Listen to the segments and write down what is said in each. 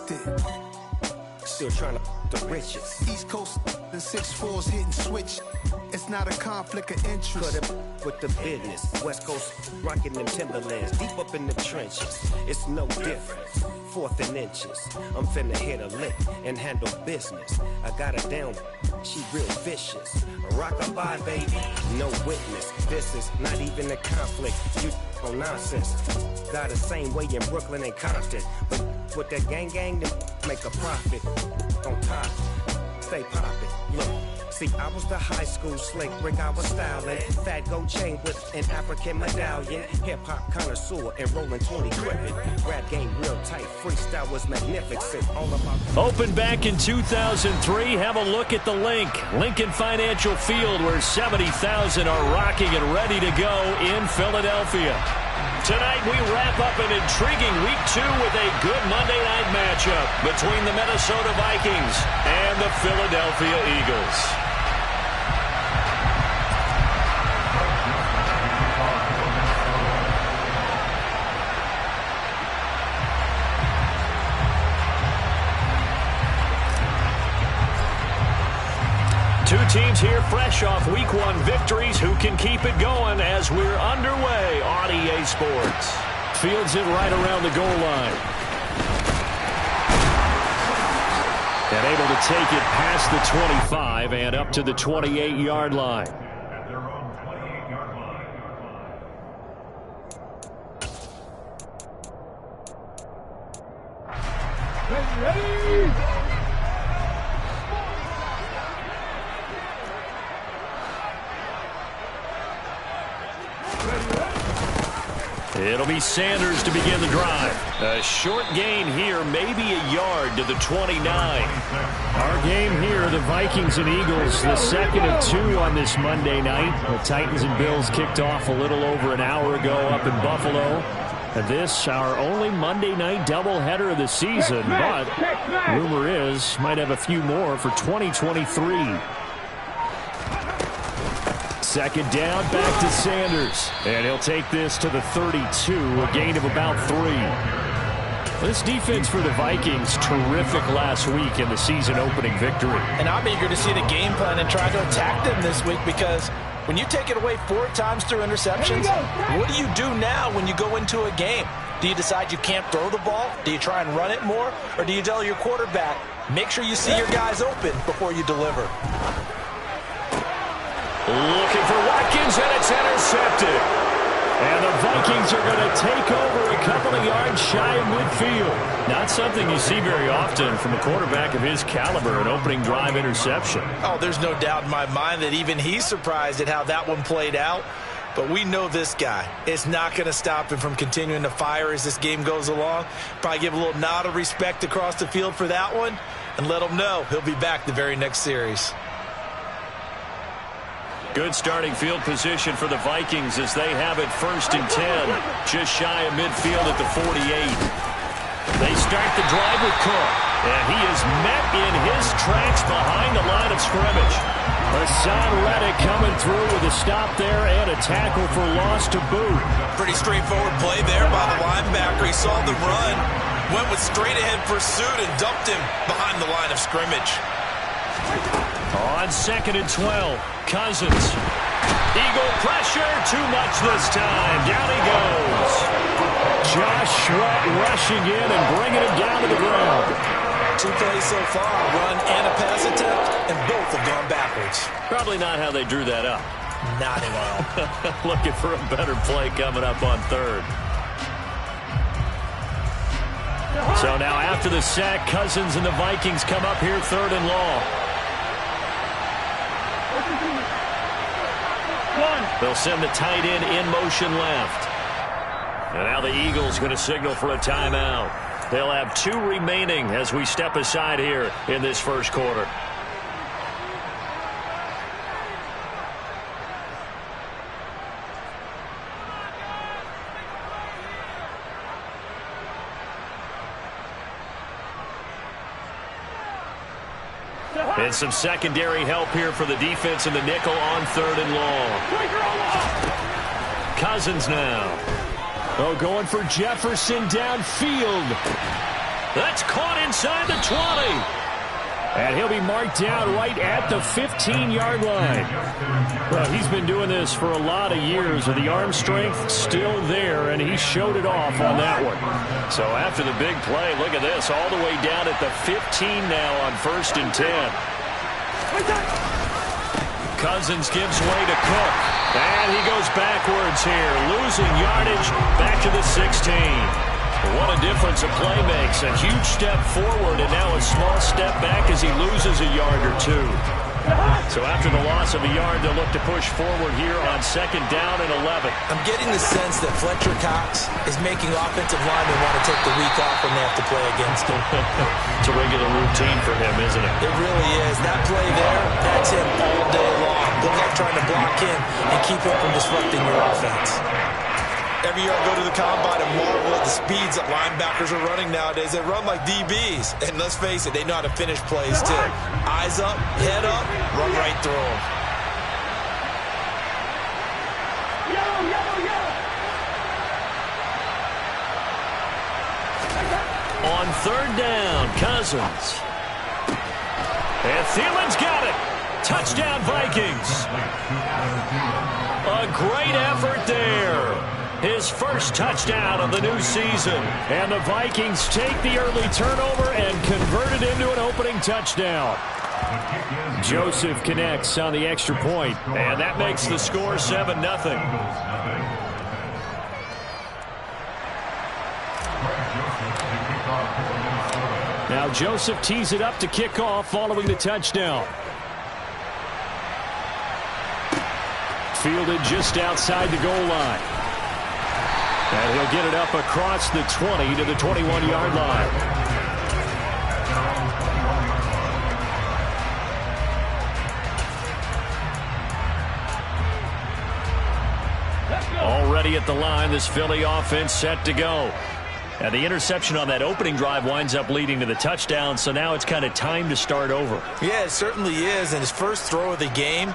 respected. Still trying to the riches. East Coast and 6'4s hitting switch. It's not a conflict of interest. Cut it with the business. West Coast rocking them Timberlands. Deep up in the trenches. It's no difference. 4th and inches. I'm finna hit a lick and handle business. I got her down. She real vicious. Rock-a-bye, baby. No witness. This is not even a conflict. You on nonsense. Got the same way in Brooklyn and Compton. But with that gang, then make a profit. On top. Stay poppin'. Look. See, I was the high school slick Rick, I was styling. Fat gold chain with an African medallion. Hip-hop connoisseur and rolling 20 gripping. Rap game real tight, freestyle was magnificent. All about opened back in 2003. Have a look at the link. Lincoln Financial Field, where 70,000 are rocking and ready to go in Philadelphia. Tonight we wrap up an intriguing Week 2 with a good Monday night matchup between the Minnesota Vikings and the Philadelphia Eagles. Two teams here fresh off Week 1 victories who can keep it going as we're underway on EA Sports. Fields it right around the goal line. And able to take it past the 25 and up to the 28-yard line. Ready! It'll be Sanders to begin the drive. A short gain here, maybe a yard to the 29. Our game here, the Vikings and Eagles, the second of 2 on this Monday night. The Titans and Bills kicked off a little over an hour ago up in Buffalo. And this, our only Monday night doubleheader of the season, but rumor is might have a few more for 2023. Second down, back to Sanders. And he'll take this to the 32, a gain of about 3. This defense for the Vikings, terrific last week in the season-opening victory. And I'm eager to see the game plan and try to attack them this week, because when you take it away 4 times through interceptions, what do you do now when you go into a game? Do you decide you can't throw the ball? Do you try and run it more? Or do you tell your quarterback, make sure you see your guys open before you deliver? Looking for Watkins, and it's intercepted. And the Vikings are going to take over a couple of yards shy of midfield. Not something you see very often from a quarterback of his caliber, an opening drive interception. Oh, there's no doubt in my mind that even he's surprised at how that one played out. But we know this guy. It's not going to stop him from continuing to fire as this game goes along. Probably give a little nod of respect across the field for that one, and let him know he'll be back the very next series. Good starting field position for the Vikings as they have it 1st and 10. Just shy of midfield at the 48. They start the drive with Cook. And he is met in his tracks behind the line of scrimmage. Hassan Reddick coming through with a stop there and a tackle for loss to boot. Pretty straightforward play there by the linebacker. He saw the run, went with straight-ahead pursuit, and dumped him behind the line of scrimmage. On 2nd and 12, Cousins. Eagle pressure, too much this time. Down he goes. Josh Sweat rushing in and bringing him down to the ground. 2 plays so far, a run and a pass attempt, and both have gone backwards. Probably not how they drew that up. Not at all. Looking for a better play coming up on 3rd. So now after the sack, Cousins and the Vikings come up here 3rd and long. They'll send the tight end in motion left. And now the Eagles going to signal for a timeout. They'll have 2 remaining as we step aside here in this first quarter. And some secondary help here for the defense in the nickel on 3rd and long. Cousins now. Oh, going for Jefferson downfield. That's caught inside the 20. And he'll be marked down right at the 15-yard line. Well, he's been doing this for a lot of years, with the arm strength still there, and he showed it off on that one. So after the big play, look at this, all the way down at the 15 now on 1st and 10. Cousins gives way to Cook, and he goes backwards here, losing yardage back to the 16. What a difference a play makes. A huge step forward and now a small step back as he loses a yard or 2. So after the loss of a yard, they'll look to push forward here on 2nd down and 11. I'm getting the sense that Fletcher Cox is making offensive linemen want to take the week off when they have to play against him. It's a regular routine for him, isn't it? It really is. That play there, that's him all day long. Good luck trying to block him and keep him from disrupting your offense. Every year I go to the combine and marvel at the speeds that linebackers are running nowadays. They run like DBs. And let's face it, they know how to finish plays too. Eyes up, head up, run right through them. On 3rd down, Cousins. And Thielen's got it. Touchdown, Vikings. A great effort there. His first touchdown of the new season. And the Vikings take the early turnover and convert it into an opening touchdown. Joseph connects on the extra point, and that makes the score 7-0. Now Joseph tees it up to kick off following the touchdown. Fielded just outside the goal line. And he'll get it up across the 20 to the 21-yard line. Already at the line, this Philly offense set to go. And the interception on that opening drive winds up leading to the touchdown, so now it's kind of time to start over. Yeah, it certainly is, and his first throw of the game.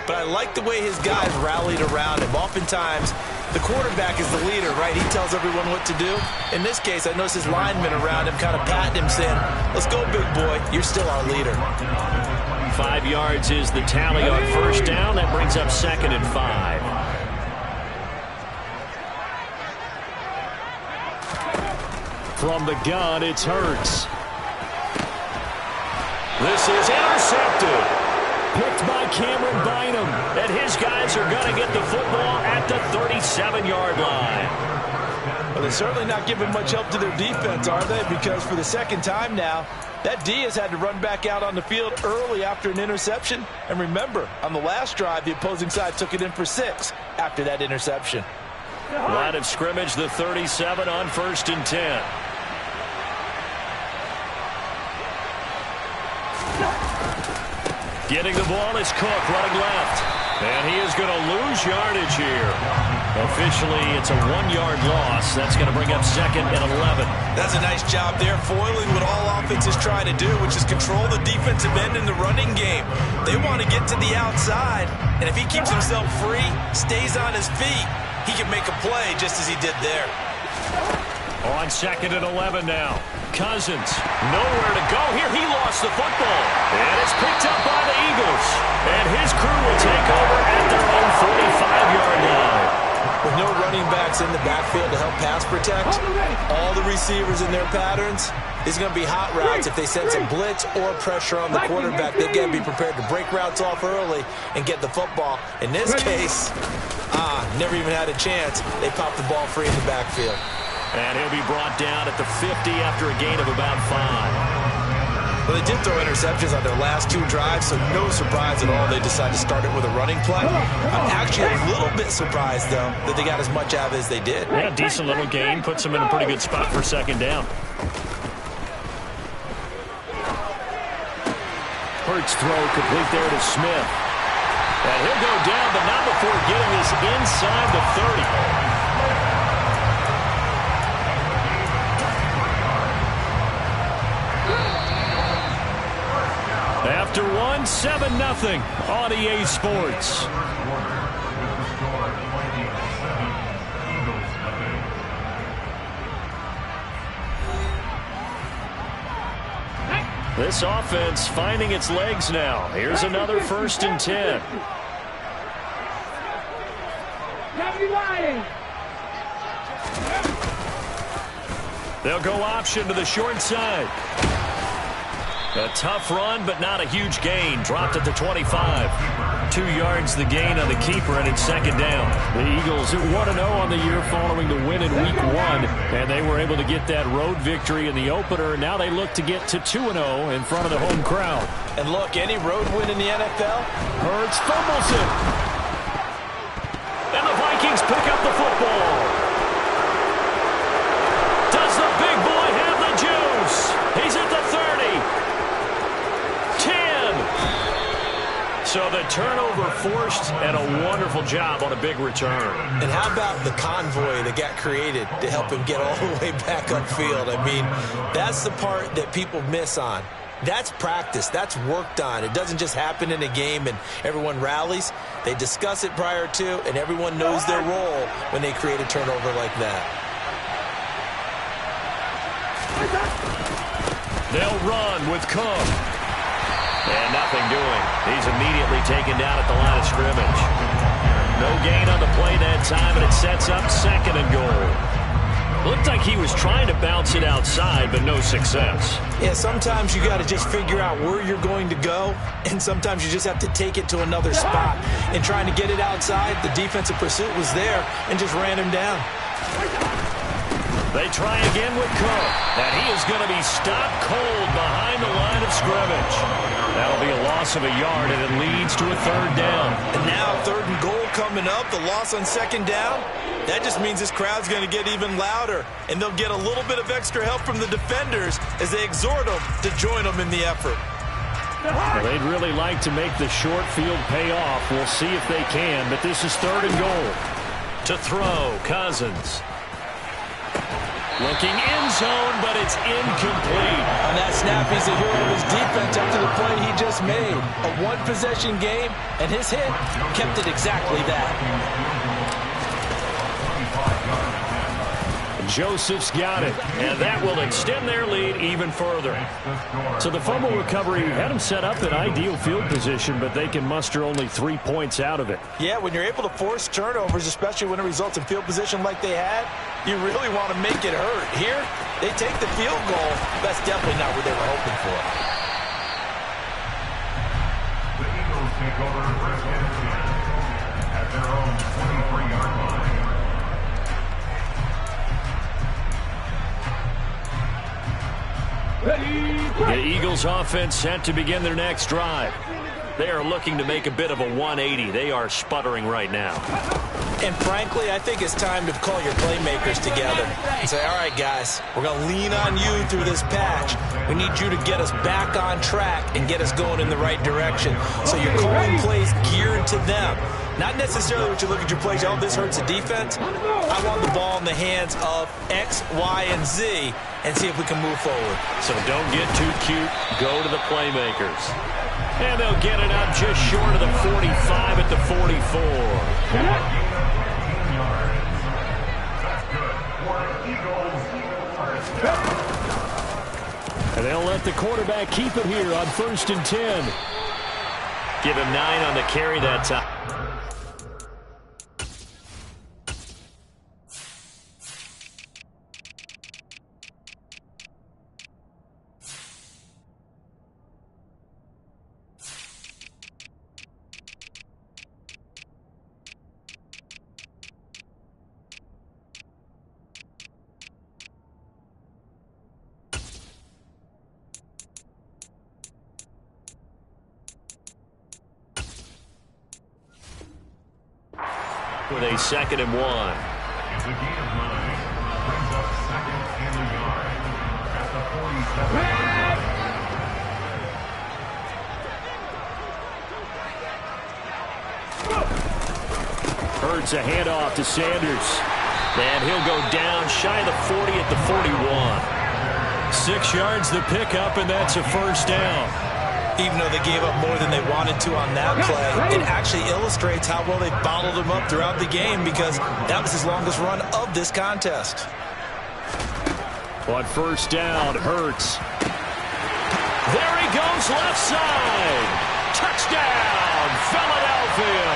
But I like the way his guys rallied around him. Oftentimes, the quarterback is the leader, right? He tells everyone what to do. In this case, I noticed his linemen around him kind of patting him, saying, let's go, big boy. You're still our leader. 5 yards is the tally on 1st down. That brings up 2nd and 5. From the gun, it's Hurts. This is intercepted. Picked by Cameron Bynum. And his guys are going to get the football at the 37-yard line. Well, they're certainly not giving much help to their defense, are they? Because for the 2nd time now, that D has had to run back out on the field early after an interception. And remember, on the last drive, the opposing side took it in for 6 after that interception. Line of scrimmage, the 37 on 1st and 10. Getting the ball is Cook, running left. And he is going to lose yardage here. Officially, it's a 1-yard loss. That's going to bring up 2nd and 11. That's a nice job there, foiling what all offenses try to do, which is control the defensive end in the running game. They want to get to the outside, and if he keeps himself free, stays on his feet, he can make a play just as he did there. On 2nd and 11 now. Cousins, nowhere to go here. He lost the football. And it's picked up by the Eagles. And his crew will take over at their own 45-yard line. With no running backs in the backfield to help pass protect, all the receivers in their patterns, these are going to be hot routes. If they sense a blitz or pressure on the quarterback, they've got to be prepared to break routes off early and get the football. In this case, never even had a chance. They popped the ball free in the backfield. And he'll be brought down at the 50 after a gain of about 5. Well, they did throw interceptions on their last 2 drives, so no surprise at all they decided to start it with a running play. I'm actually a little bit surprised, though, that they got as much out of it as they did. Yeah, decent little gain. Puts them in a pretty good spot for 2nd down. Hurts throw complete there to Smith. And he'll go down, but not before getting this inside the 30. After 1, 7-0 on EA Sports. This offense finding its legs now. Here's another 1st and 10. They'll go option to the short side. A tough run, but not a huge gain. Dropped at the 25. 2 yards the gain on the keeper, and it's 2nd down. The Eagles at 1-0 on the year following the win in Week 1, and they were able to get that road victory in the opener. Now they look to get to 2-0 in front of the home crowd. And look, any road win in the NFL, Hurts fumbles it. And the Vikings pick up the football. Does the big boy have the juice? He's at the 30. 10. So the turnover forced, and a wonderful job on a big return. And how about the convoy that got created to help him get all the way back upfield? I mean, that's the part that people miss on. That's practice. That's worked on. It doesn't just happen in a game and everyone rallies. They discuss it prior to, and everyone knows their role when they create a turnover like that. They'll run with Cook. And nothing doing. He's immediately taken down at the line of scrimmage. No gain on the play that time, and it sets up 2nd and goal. Looked like he was trying to bounce it outside, but no success. Yeah, sometimes you got to just figure out where you're going to go, and sometimes you just have to take it to another spot. And trying to get it outside, the defensive pursuit was there and just ran him down. They try again with Cook, and he is going to be stopped cold behind the line of scrimmage. That'll be a loss of a yard, and it leads to a 3rd down. And now 3rd and goal coming up, the loss on 2nd down. That just means this crowd's going to get even louder, and they'll get a little bit of extra help from the defenders as they exhort them to join them in the effort. Well, they'd really like to make the short field pay off. We'll see if they can, but this is 3rd and goal. To throw, Cousins. Looking end zone, but it's incomplete. On that snap, he's a hero of his defense after the play he just made. A one-possession game, and his hit kept it exactly that. Joseph's got it, and that will extend their lead even further. So the fumble recovery had them set up in ideal field position, but they can muster only 3 points out of it. Yeah, when you're able to force turnovers, especially when it results in field position like they had, you really want to make it hurt. Here, they take the field goal. That's definitely not what they were hoping for. The Eagles take over first and 10 at their own 23-yard line. The Eagles offense set to begin their next drive. They are looking to make a bit of a 180. They are sputtering right now. And frankly, I think it's time to call your playmakers together and say, all right, guys, we're going to lean on you through this patch. We need you to get us back on track and get us going in the right direction. So you're calling plays geared to them. Not necessarily what you look at your plays, oh, this hurts the defense. I want the ball in the hands of X, Y, and Z and see if we can move forward. So don't get too cute. Go to the playmakers. And they'll get it up just short of the 45 at the 44. And they'll let the quarterback keep it here on 1st and 10. Give him 9 on the carry that time. With a 2nd and 1. It's a gain of 9. Brings up 2nd and a yard at the 47. Hurts a handoff to Sanders. And he'll go down shy of the 40 at the 41. 6 yards the pickup, and that's a 1st down. Even though they gave up more than they wanted to on that play, it actually illustrates how well they bottled him up throughout the game because that was his longest run of this contest. On 1st down, Hurts. There left side. Touchdown, Philadelphia.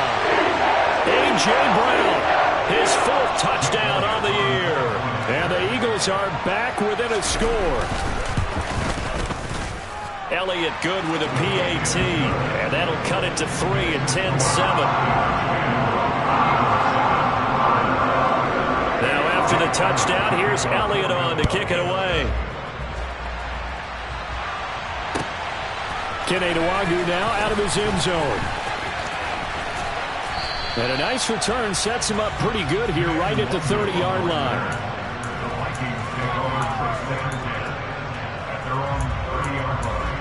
A.J. Brown, his 4th touchdown on the year. And the Eagles are back within a score. Elliott good with a PAT. And that'll cut it to 3 at 10-7. Now after the touchdown, here's Elliott on to kick it away. Kene Nwangwu now out of his end zone. And a nice return sets him up pretty good here right at the 30-yard line. The Vikings take over first down at their own 30-yard line.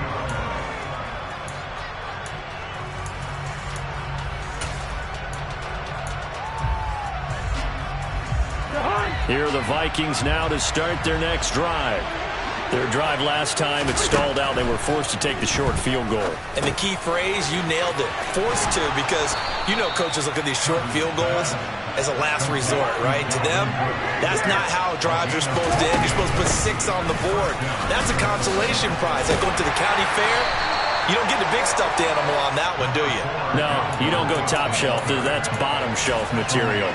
Here are the Vikings now to start their next drive. Their drive last time, it stalled out. They were forced to take the short field goal. And the key phrase, you nailed it. Forced to, because you know coaches look at these short field goals as a last resort, right? To them, that's not how drives are supposed to end. You're supposed to put 6 on the board. That's a consolation prize. Like going to the county fair, you don't get the big stuffed animal on that one, do you? No, you don't go top shelf. That's bottom shelf material.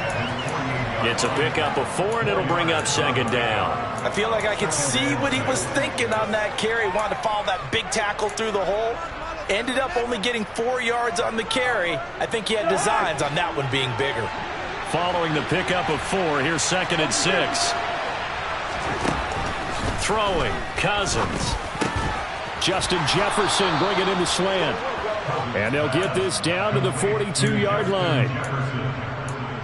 It's a pickup of 4, and it'll bring up 2nd down. I feel like I can see what he was thinking on that carry. Wanted to follow that big tackle through the hole. Ended up only getting 4 yards on the carry. I think he had designs on that one being bigger. Following the pickup of 4, here's 2nd and 6. Throwing, Cousins. Justin Jefferson bringing in the slant. And they'll get this down to the 42-yard line.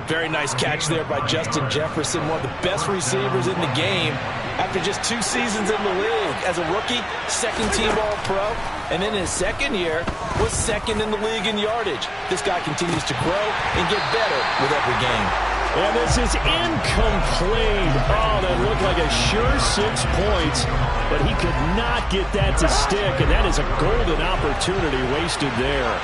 Very nice catch there by Justin Jefferson, one of the best receivers in the game after just 2 seasons in the league. As a rookie, 2nd-team All-Pro, and in his 2nd year was 2nd in the league in yardage. This guy continues to grow and get better with every game. And this is incomplete. Oh, that looked like a sure 6 points, but he could not get that to stick, and that is a golden opportunity wasted there.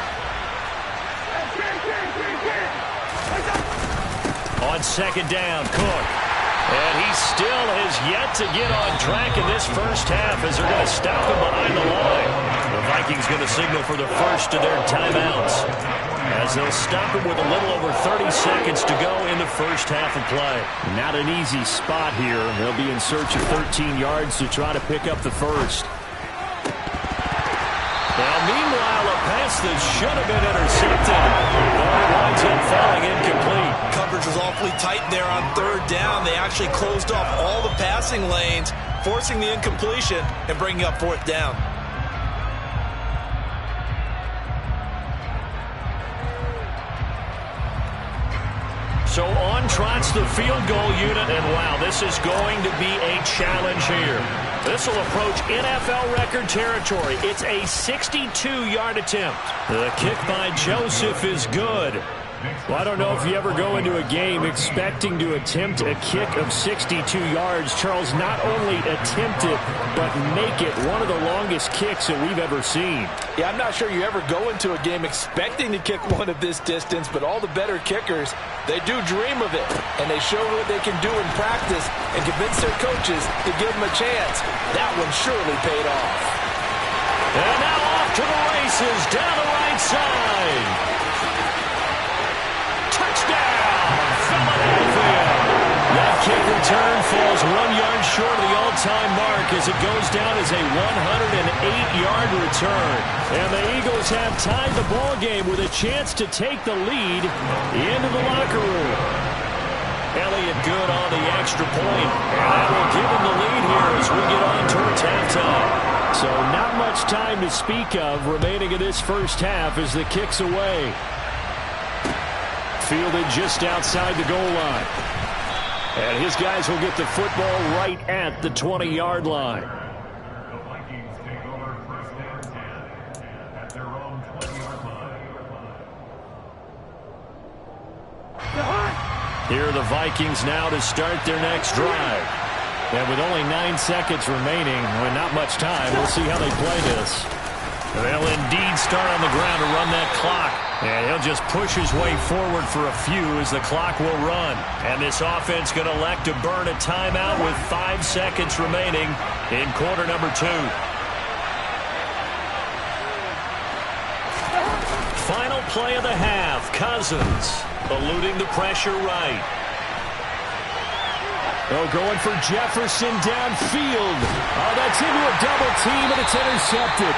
On 2nd down, Cook. And he still has yet to get on track in this first half as they're going to stop him behind the line. The Vikings going to signal for the first of their timeouts as they'll stop him with a little over 30 seconds to go in the first half of play. Not an easy spot here. They'll be in search of 13 yards to try to pick up the first. Now, meanwhile, a pass that should have been intercepted, but it winds up falling incomplete. Coverage was awfully tight there on 3rd down. They actually closed off all the passing lanes, forcing the incompletion and bringing up 4th down. So on trots the field goal unit, and wow, this is going to be a challenge here. This will approach NFL record territory. It's a 62-yard attempt. The kick by Joseph is good. Well, I don't know if you ever go into a game expecting to attempt a kick of 62 yards. Charles, not only attempt it, but make it one of the longest kicks that we've ever seen. Yeah, I'm not sure you ever go into a game expecting to kick one of this distance, but all the better kickers, they do dream of it, and they show what they can do in practice and convince their coaches to give them a chance. That one surely paid off. And now off to the races down the right side. Touchdown, Philadelphia. That kick return falls 1 yard short of the all-time mark as it goes down as a 108-yard return. And the Eagles have tied the ball game with a chance to take the lead into the locker room. Elliott good on the extra point, and that will give him the lead here as we get on towards halftime. So not much time to speak of remaining in this first half as the kick's away. Fielded just outside the goal line. And his guys will get the football right at the 20-yard line. The Vikings take over first down 10 at their own 20-yard line. Here are the Vikings now to start their next drive. And with only 9 seconds remaining, with not much time, we'll see how they play this. They'll indeed start on the ground to run that clock. And he'll just push his way forward for a few as the clock will run. And this offense going to elect to burn a timeout with 5 seconds remaining in quarter number 2. play of the half. Cousins eluding the pressure right. Oh, going for Jefferson downfield. Oh, that's into a double team, and it's intercepted.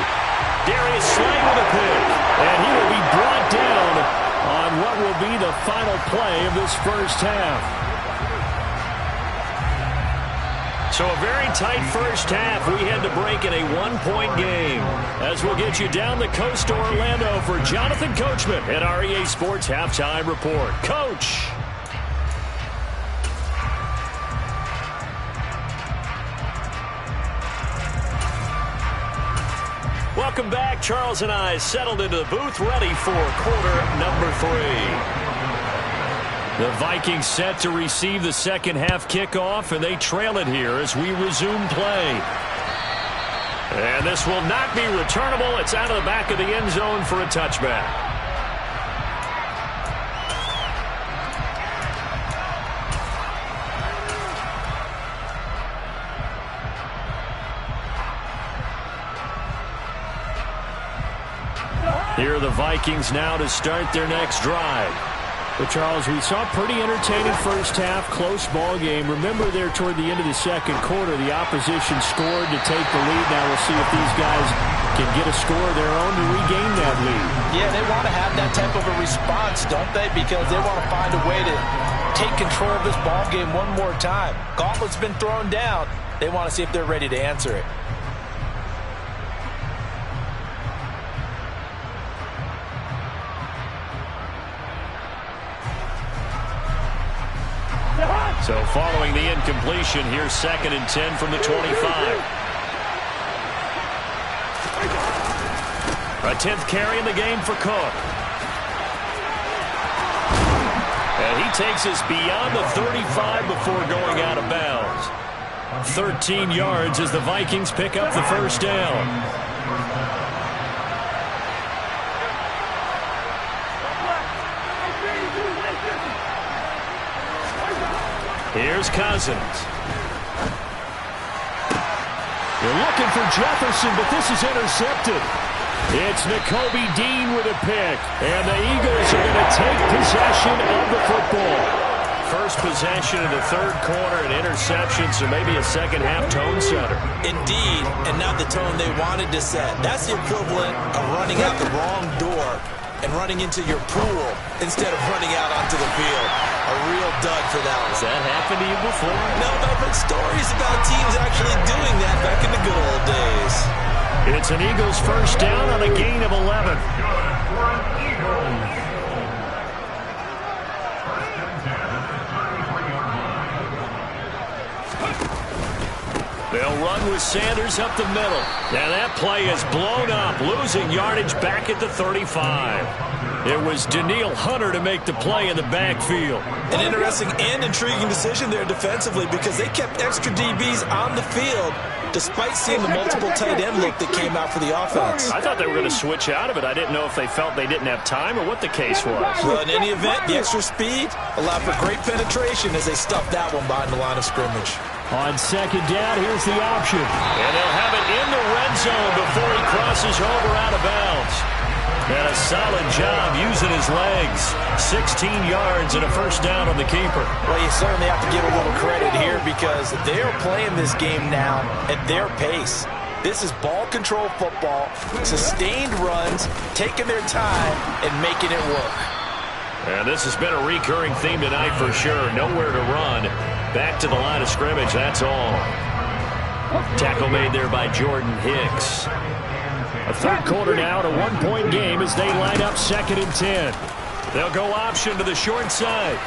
Darius Slay with a pick, and he will be brought down on what will be the final play of this first half. So a very tight first half. We had to break in a one-point game. As we'll get you down the coast to Orlando for Jonathan Coachman at our EA Sports Halftime Report. Coach. Welcome back. Charles and I settled into the booth, ready for quarter number 3. The Vikings set to receive the second half kickoff, and they trail it here as we resume play. And this will not be returnable. It's out of the back of the end zone for a touchback. Here are the Vikings now to start their next drive. But, Charles, we saw a pretty entertaining first half, close ball game. Remember there toward the end of the second quarter, the opposition scored to take the lead. Now we'll see if these guys can get a score of their own to regain that lead. Yeah, they want to have that type of a response, don't they? Because they want to find a way to take control of this ball game one more time. Gauntlet's been thrown down. They want to see if they're ready to answer it. So following the incompletion, here's 2nd and 10 from the 25. A 10th carry in the game for Cook. And he takes us beyond the 35 before going out of bounds. 13 yards as the Vikings pick up the first down. Here's Cousins. You're looking for Jefferson, but this is intercepted. It's Nakobe Dean with a pick, and the Eagles are going to take possession of the football. First possession of the third quarter, an interception, so maybe a second half tone setter. Indeed, and not the tone they wanted to set. That's the equivalent of running out the wrong door and running into your pool instead of running out onto the field. A real dud for that one. Has that happened to you before? No, but I've heard stories about teams actually doing that back in the good old days. It's an Eagles first down on a gain of 11. They'll run with Sanders up the middle. Now that play is blown up, losing yardage back at the 35. It was Danielle Hunter to make the play in the backfield. An interesting and intriguing decision there defensively because they kept extra DBs on the field despite seeing the multiple tight end look that came out for the offense. I thought they were going to switch out of it. I didn't know if they felt they didn't have time or what the case was. Well, in any event, the extra speed allowed for great penetration as they stuffed that one behind the line of scrimmage. On second down, here's the option. And they'll have it in the red zone before he crosses over out of bounds. And a solid job using his legs. 16 yards and a first down on the keeper. Well, you certainly have to give a little credit here because they're playing this game now at their pace. This is ball control football, sustained runs, taking their time and making it work. And this has been a recurring theme tonight for sure. Nowhere to run. Back to the line of scrimmage, that's all. Tackle made there by Jordan Hicks. A third quarter now, a one-point game as they line up 2nd and 10. They'll go option to the short side.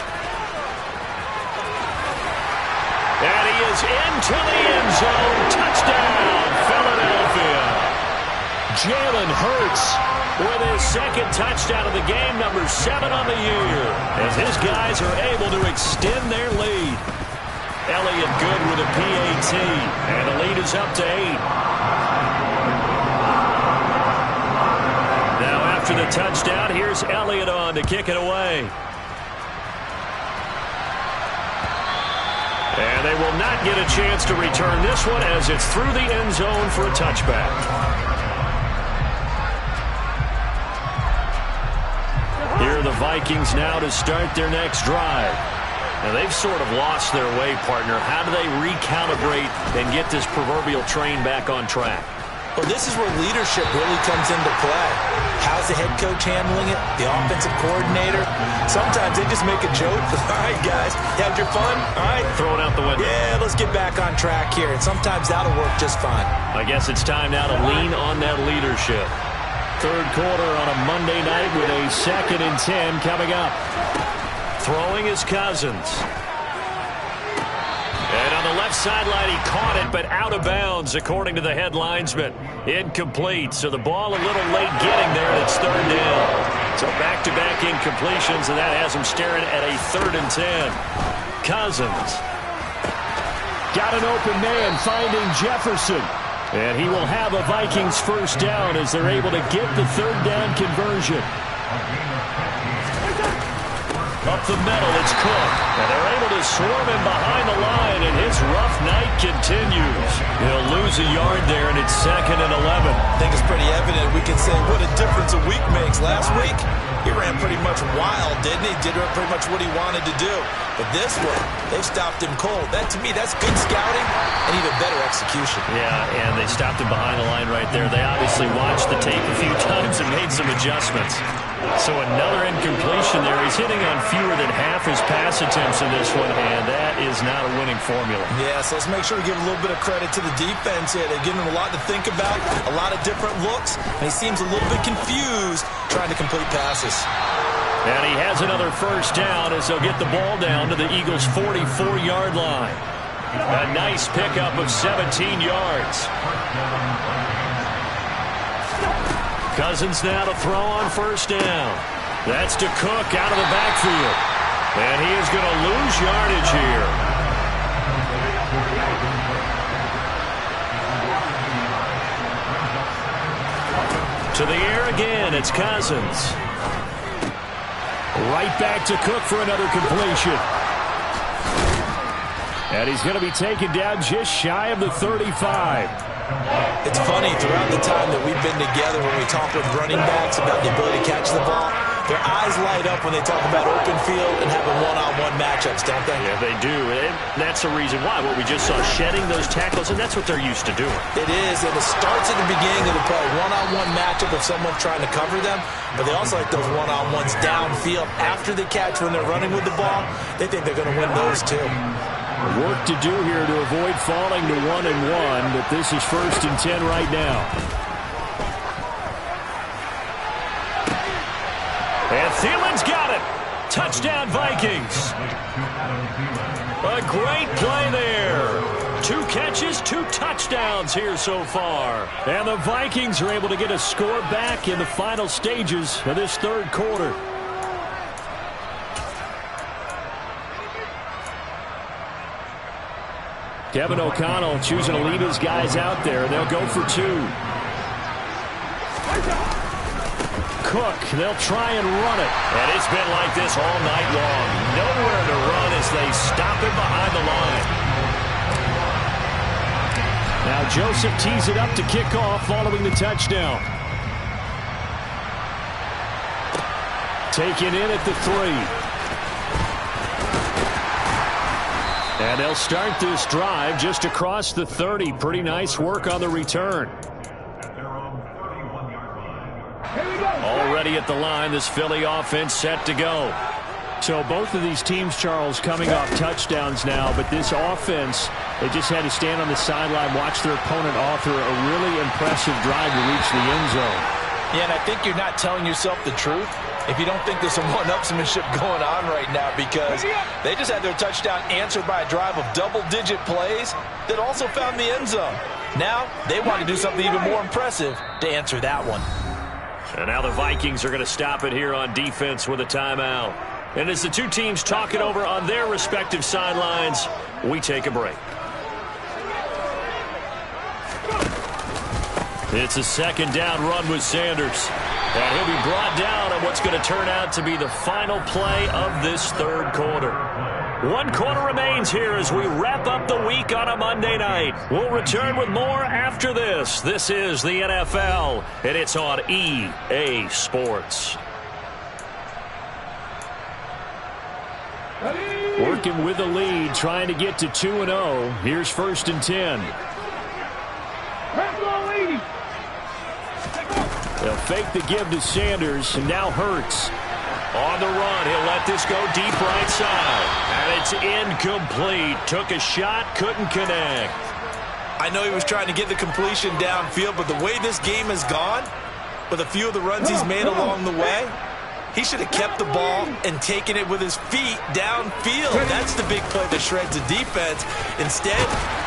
And he is into the end zone. Touchdown, Philadelphia. Jalen Hurts with his second touchdown of the game, number 7 on the year, as his guys are able to extend their lead. Elliott good with a PAT, and the lead is up to 8. Now after the touchdown, here's Elliott on to kick it away. And they will not get a chance to return this one as it's through the end zone for a touchback. Vikings now to start their next drive. Now, they've sort of lost their way, partner. How do they recalibrate and get this proverbial train back on track? Well, this is where leadership really comes into play. How's the head coach handling it? The offensive coordinator? Sometimes they just make a joke. All right, guys, you had your fun? All right. Throw it out the window. Yeah, let's get back on track here. And sometimes that'll work just fine. I guess it's time now to lean on that leadership. Third quarter on a Monday night with a 2nd and 10 coming up. Throwing is Cousins. And on the left sideline, he caught it, but out of bounds, according to the head linesman. Incomplete, so the ball a little late getting there, and it's 3rd down. So back-to-back incompletions, and that has him staring at a 3rd and 10. Cousins. Got an open man, finding Jefferson. And he will have a Vikings first down as they're able to get the 3rd down conversion. Up the middle, it's Cook. And they're able to swarm him behind the line, and his rough night continues. He'll lose a yard there, and it's 2nd and 11. I think it's pretty evident. We can say what a difference a week makes. Last week, he ran pretty much wild, didn't he? Did pretty much what he wanted to do. But this one, they've stopped him cold. That, to me, that's good scouting and even better execution. Yeah, and they stopped him behind the line right there. They obviously watched the tape a few times and made some adjustments. So another incompletion there. He's hitting on fewer than half his pass attempts in this one, and that is not a winning formula. Yeah, so let's make sure we give a little bit of credit to the defense here. They've given him a lot to think about, a lot of different looks, and he seems a little bit confused trying to complete passes. And he has another first down as they'll get the ball down to the Eagles' 44-yard line. A nice pickup of 17 yards. Cousins now to throw on first down. That's to Cook out of the backfield. And he is going to lose yardage here. To the air again, it's Cousins. Right back to Cook for another completion. And he's going to be taken down just shy of the 35. It's funny, throughout the time that we've been together, when we talk with running backs about the ability to catch the ball, their eyes light up when they talk about open field and having one-on-one matchups, don't they? Yeah, they do. And that's the reason why. What we just saw, shedding those tackles, and that's what they're used to doing. It is, and it starts at the beginning of the play. One-on-one matchup if someone's trying to cover them, but they also like those one-on-ones downfield after the catch when they're running with the ball. They think they're going to win those too. Work to do here to avoid falling to 1-1, but this is 1st and 10 right now. And Thielen's got it. Touchdown, Vikings. A great play there. 2 catches, 2 touchdowns here so far. And the Vikings are able to get a score back in the final stages of this 3rd quarter. Kevin O'Connell choosing to lead his guys out there. They'll go for 2. Cook, they'll try and run it. And it's been like this all night long. Nowhere to run as they stop him behind the line. Now Joseph tees it up to kick off following the touchdown. Taken in at the 3. And they'll start this drive just across the 30. Pretty nice work on the return. Already at the line, this Philly offense set to go. So both of these teams, Charles, coming off touchdowns now, but this offense, they just had to stand on the sideline, watch their opponent author a really impressive drive to reach the end zone. Yeah, and I think you're not telling yourself the truth if you don't think there's some one-upsmanship going on right now, because they just had their touchdown answered by a drive of double-digit plays that also found the end zone. Now they want to do something even more impressive to answer that one. And now the Vikings are going to stop it here on defense with a timeout. And as the two teams talk it over on their respective sidelines, we take a break. It's a 2nd down run with Sanders. And he'll be brought down on what's going to turn out to be the final play of this 3rd quarter. 1 quarter remains here as we wrap up the week on a Monday night. We'll return with more after this. This is the NFL, and it's on EA Sports. second with the lead, trying to get to 2-0. Here's 1st and 10. They'll fake the give to Sanders, and now Hurts. On the run, he'll let this go deep right side. And it's incomplete. Took a shot, couldn't connect. I know he was trying to get the completion downfield, but the way this game has gone, with a few of the runs he's made along the way, he should have kept the ball and taken it with his feet downfield. That's the big play that shreds the defense. Instead,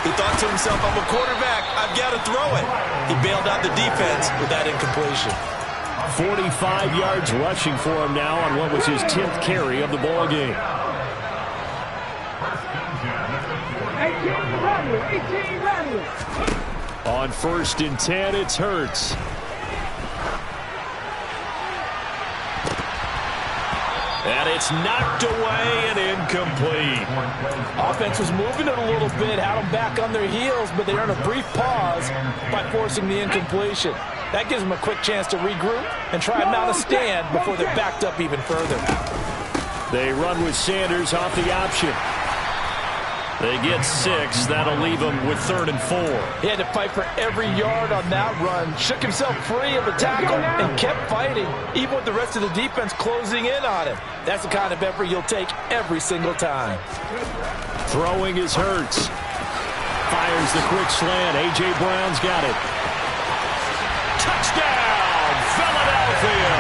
he thought to himself, I'm a quarterback, I've got to throw it. He bailed out the defense with that incompletion. 45 yards rushing for him now on what was his 10th carry of the ball game. 18 on 1st and 10, it's Hurts. And it's knocked away and incomplete. Offense was moving it a little bit, had them back on their heels, but they earned a brief pause by forcing the incompletion. That gives them a quick chance to regroup and try and mount a stand before they're backed up even further. They run with Sanders off the option. They get 6. That'll leave them with 3rd and 4. He had to fight for every yard on that run. Shook himself free of the tackle and kept fighting, even with the rest of the defense closing in on him. That's the kind of effort you'll take every single time. Throwing is Hurts. Fires the quick slant. A.J. Brown's got it. Touchdown, Philadelphia!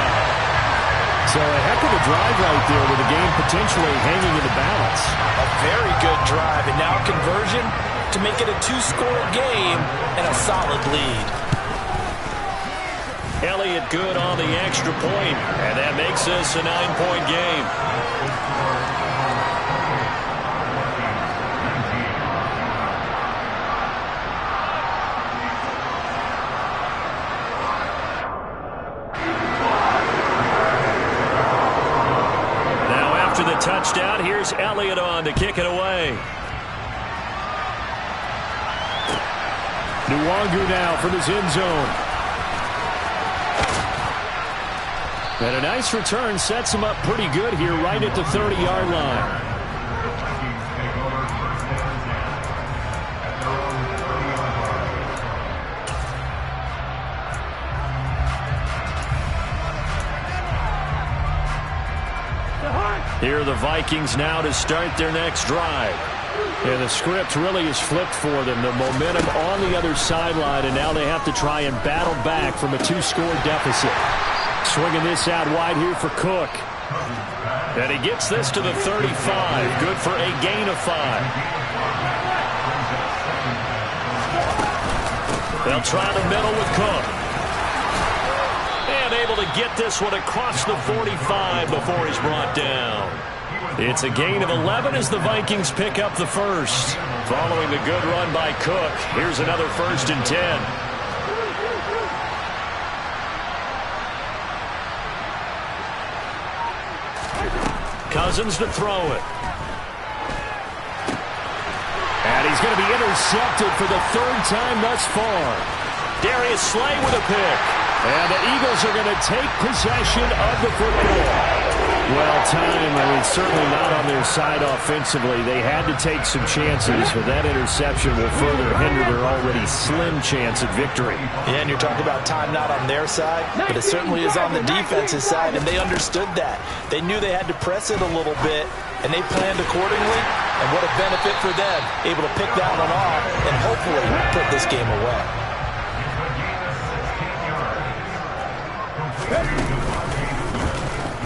So a heck of a drive right there with the game potentially hanging in the balance. A very good drive, and now conversion to make it a 2-score game and a solid lead. Elliott good on the extra point, and that makes this a 9-point game. Touchdown. Here's Elliott on to kick it away. Nwangu now from his end zone. And a nice return sets him up pretty good here right at the 30-yard line. Here are the Vikings now to start their next drive. And the script really is flipped for them. The momentum on the other sideline, and now they have to try and battle back from a 2-score deficit. Swinging this out wide here for Cook. And he gets this to the 35. Good for a gain of 5. They'll try the middle with Cook. And able to get this one across the 45 before he's brought down. It's a gain of 11 as the Vikings pick up the first. Following the good run by Cook, here's another 1st and 10. Cousins to throw it. And he's going to be intercepted for the 3rd time thus far. Darius Slay with a pick. And the Eagles are going to take possession of the football. Well, time, certainly not on their side offensively. They had to take some chances, but that interception will further hinder their already slim chance at victory. Yeah, and you're talking about time not on their side, but it certainly is on the defense's side, and they understood that. They knew they had to press it a little bit, and they planned accordingly, and what a benefit for them, able to pick that one off and hopefully put this game away.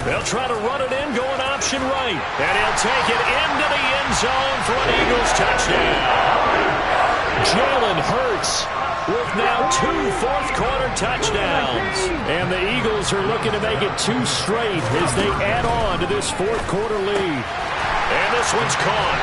They'll try to run it in, going option right. And he'll take it into the end zone for an Eagles touchdown. Jalen Hurts with now 2 fourth-quarter touchdowns. And the Eagles are looking to make it 2 straight as they add on to this fourth-quarter lead. And this one's caught.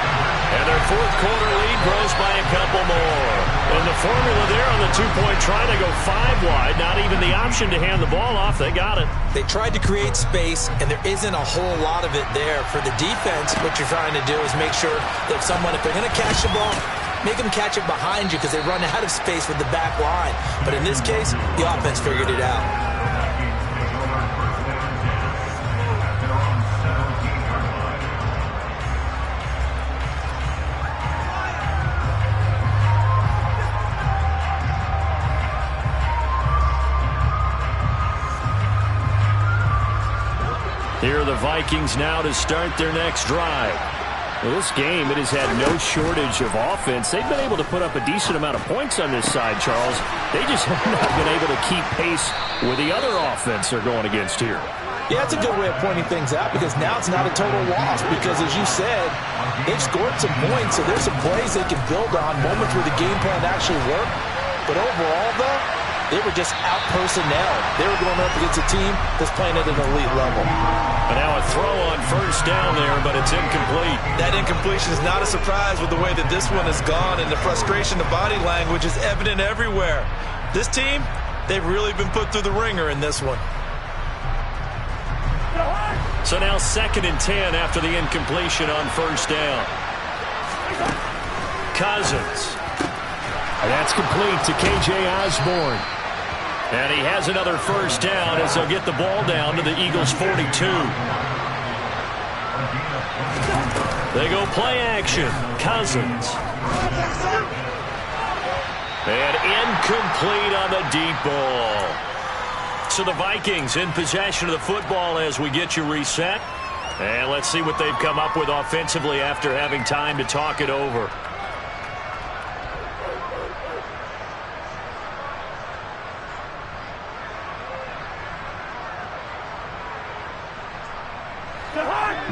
And their fourth-quarter lead grows by a couple more. And the formula there on the 2-point try to go 5 wide. Not even the option to hand the ball off. They got it. They tried to create space, and there isn't a whole lot of it there. For the defense, what you're trying to do is make sure that if they're going to catch the ball, make them catch it behind you because they run out of space with the back line. But in this case, the offense figured it out. Here are the Vikings now to start their next drive. Well, this game, it has had no shortage of offense. They've been able to put up a decent amount of points on this side, Charles. They just have not been able to keep pace with the other offense they're going against here. Yeah, it's a good way of pointing things out because now it's not a total loss because, as you said, they've scored some points, so there's some plays they can build on, moments where the game plan actually worked. But overall, though, they were just out-personnel. They were going up against a team that's playing at an elite level. And now a throw on first down there, but it's incomplete. That incompletion is not a surprise with the way that this one has gone, and the frustration, the body language is evident everywhere. This team, they've really been put through the ringer in this one. So now 2nd and 10 after the incompletion on first down. Cousins. And that's complete to K.J. Osborne. And he has another first down as they'll get the ball down to the Eagles' 42. They go play action. Cousins. And incomplete on the deep ball. So the Vikings in possession of the football as we get you reset. And let's see what they've come up with offensively after having time to talk it over.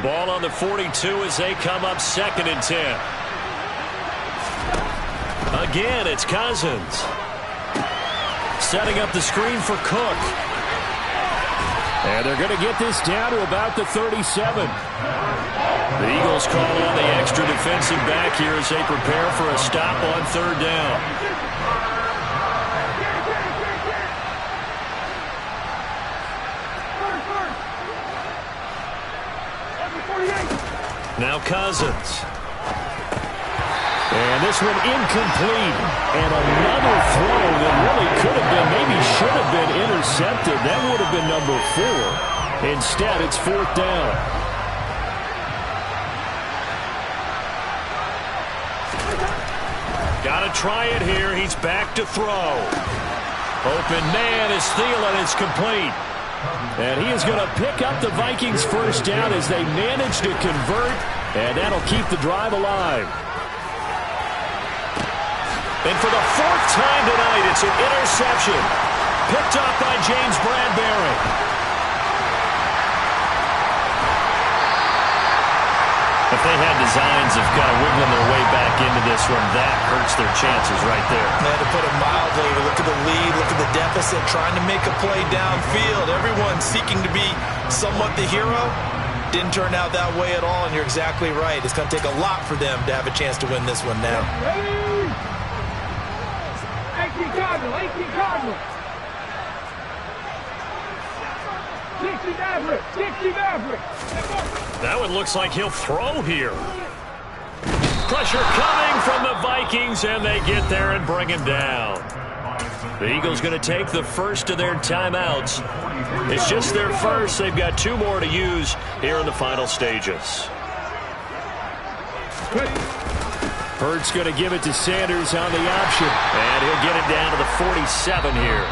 Ball on the 42 as they come up 2nd and 10. Again, it's Cousins. Setting up the screen for Cook. And they're going to get this down to about the 37. The Eagles call on the extra defensive back here as they prepare for a stop on 3rd down. Now Cousins. And this one incomplete. And another throw that really could have been, maybe should have been intercepted. That would have been number 4. Instead, it's 4th down. Got to try it here. He's back to throw. Open man is Thielen. It's complete. And he is going to pick up the Vikings' first down as they manage to convert, and that'll keep the drive alive. And for the 4th time tonight, it's an interception. Picked up by James Bradbury. If they had designs of kind of wiggling their way back into this one, that hurts their chances right there. Man, to put it mildly, look at the lead, look at the deficit, trying to make a play downfield. Everyone seeking to be somewhat the hero. Didn't turn out that way at all, and you're exactly right. It's going to take a lot for them to have a chance to win this one now. 18 Cardinal. 60 Maverick. That one looks like he'll throw here. Pressure coming from the Vikings, and they get there and bring him down. The Eagles going to take the first of their timeouts. It's just their first. They've got 2 more to use here in the final stages. Hurts going to give it to Sanders on the option, and he'll get it down to the 47 here.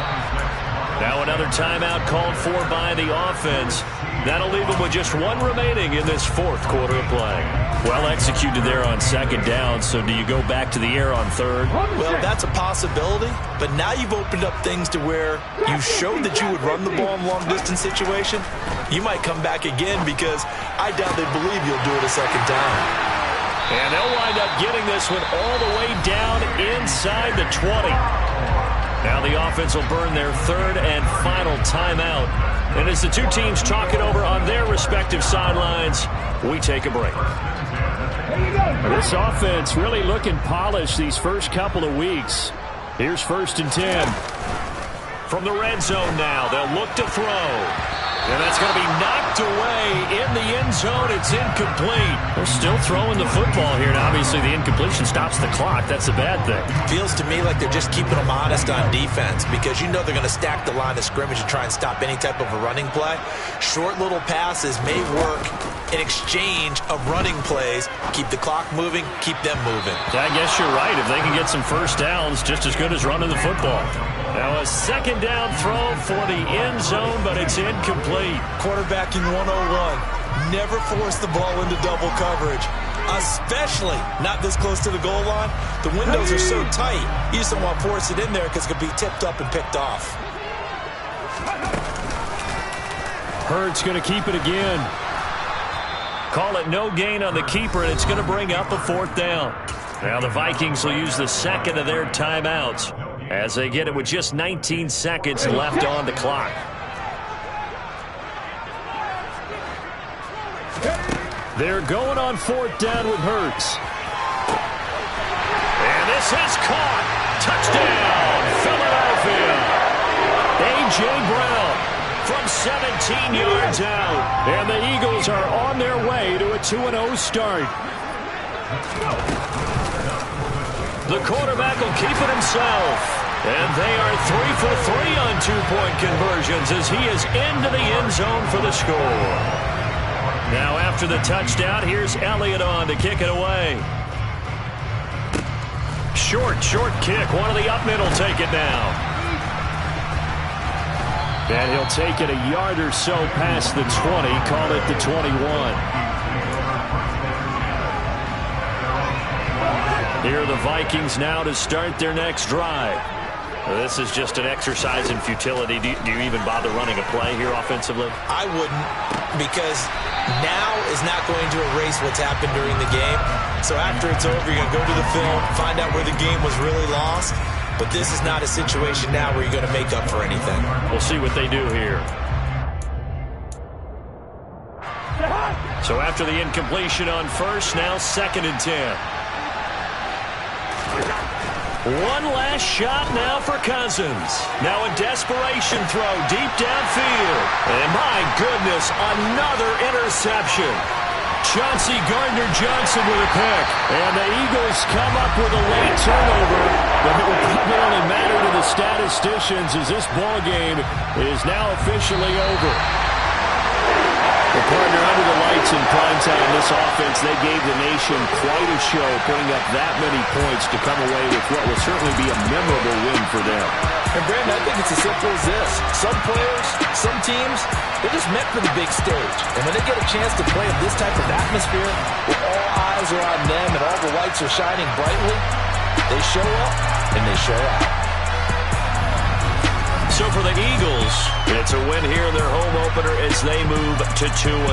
Now another timeout called for by the offense. That'll leave them with just 1 remaining in this 4th quarter of play. Well executed there on 2nd down, so do you go back to the air on 3rd? Well, that's a possibility, but now you've opened up things to where you showed that you would run the ball in long-distance situation. You might come back again because I doubt they believe you'll do it a 2nd time. And they'll wind up getting this one all the way down inside the 20. Now the offense will burn their 3rd and final timeout. And as the 2 teams talk it over on their respective sidelines, we take a break. This offense really looking polished these first couple of weeks. Here's 1st and 10. From the red zone now, they'll look to throw. And that's going to be knocked away in the end zone. It's incomplete. They're still throwing the football here. Now, obviously, the incompletion stops the clock. That's a bad thing. Feels to me like they're just keeping them honest on defense because you know they're going to stack the line of scrimmage and try and stop any type of a running play. Short little passes may work in exchange of running plays. Keep the clock moving, keep them moving. I guess you're right. If they can get some first downs, just as good as running the football. Now a second down throw for the end zone, but it's incomplete. Quarterbacking 101. Never force the ball into double coverage, especially not this close to the goal line. The windows are so tight, you just don't want to force it in there because it could be tipped up and picked off. Hurts going to keep it again. Call it no gain on the keeper, and it's going to bring up a fourth down. Now the Vikings will use the second of their timeouts as they get it with just 19 seconds left on the clock. They're going on fourth down with Hurts. And this is caught. Touchdown, Philadelphia. A.J. Brown from 17 yards out. And the Eagles are on their way to a 2-0 start. The quarterback will keep it himself. And they are 3 for 3 on two-point conversions as he is into the end zone for the score. Now after the touchdown, here's Elliott on to kick it away. Short kick. One of the up mid will take it now. And he'll take it a yard or so past the 20. Call it the 21. Here are the Vikings now to start their next drive. This is just an exercise in futility. Do you even bother running a play here offensively? I wouldn't, because now is not going to erase what's happened during the game. So after it's over, you're going to go to the film, find out where the game was really lost. But this is not a situation now where you're going to make up for anything. We'll see what they do here. So after the incompletion on first, now 2nd and 10. One last shot now for Cousins. Now a desperation throw deep downfield. And my goodness, another interception. Chauncey Gardner-Johnson with a pick. And the Eagles come up with a late turnover. But it will probably only matter to the statisticians as this ball game is now officially over. The partner under the lights in primetime, this offense, they gave the nation quite a show, putting up that many points to come away with what will certainly be a memorable win for them. And Brandon, I think it's as simple as this. Some players, some teams, they're just meant for the big stage. And when they get a chance to play in this type of atmosphere, where all eyes are on them and all the lights are shining brightly, they show up and they show out. So for the Eagles, it's a win here in their home opener as they move to 2-0.